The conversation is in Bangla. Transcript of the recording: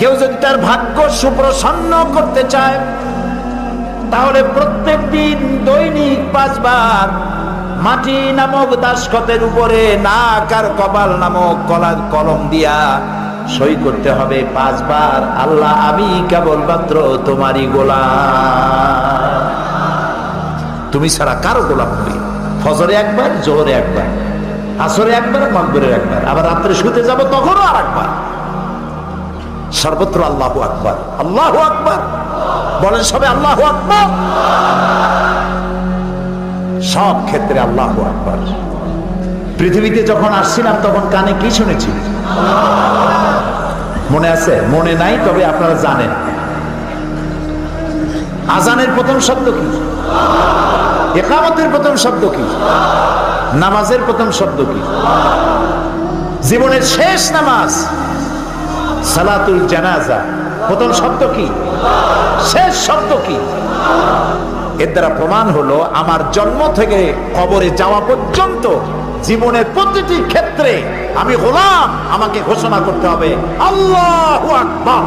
কেউ যদি তার ভাগ্য সুপ্রসন্ন করতে চায় তাহলে প্রত্যেক দিন দৈনিক 5 বার মাটি নামক দাসখতের উপরে নাক আর কপাল নামক কলম দিয়া সই করতে হবে 5 বার, আল্লাহ আমি কেবলমাত্র তোমারই গোলাম, তুমি ছাড়া কারো গোলাম নই। ফজরে একবার, জোহরে একবার, আসরে একবার, মাগরিবে একবার, আবার রাত্রে শুতে যাব তখনও আর একবার। সর্বত্র আল্লাহু আকবার, আল্লাহু আকবার বলেন সবে, আল্লাহু আকবার। সব ক্ষেত্রে আল্লাহু আকবার। পৃথিবীতে যখন আসছিলাম তখন কানে কি শুনেছি মনে আছে? মনে নাই, তবে আপনারা জানেন। আজানের প্রথম শব্দ কি? ইকামতের প্রথম শব্দ কি? নামাজের প্রথম শব্দ কি? জীবনের শেষ নামাজ সালাতুল জানাজা প্রথম শব্দ কি? শেষ শব্দ কি? এর দ্বারা প্রমাণ হলো আমার জন্ম থেকে কবরে যাওয়া পর্যন্ত জীবনের প্রতিটি ক্ষেত্রে আমি গোলাম, আমাকে ঘোষণা করতে হবে আল্লাহু আকবার।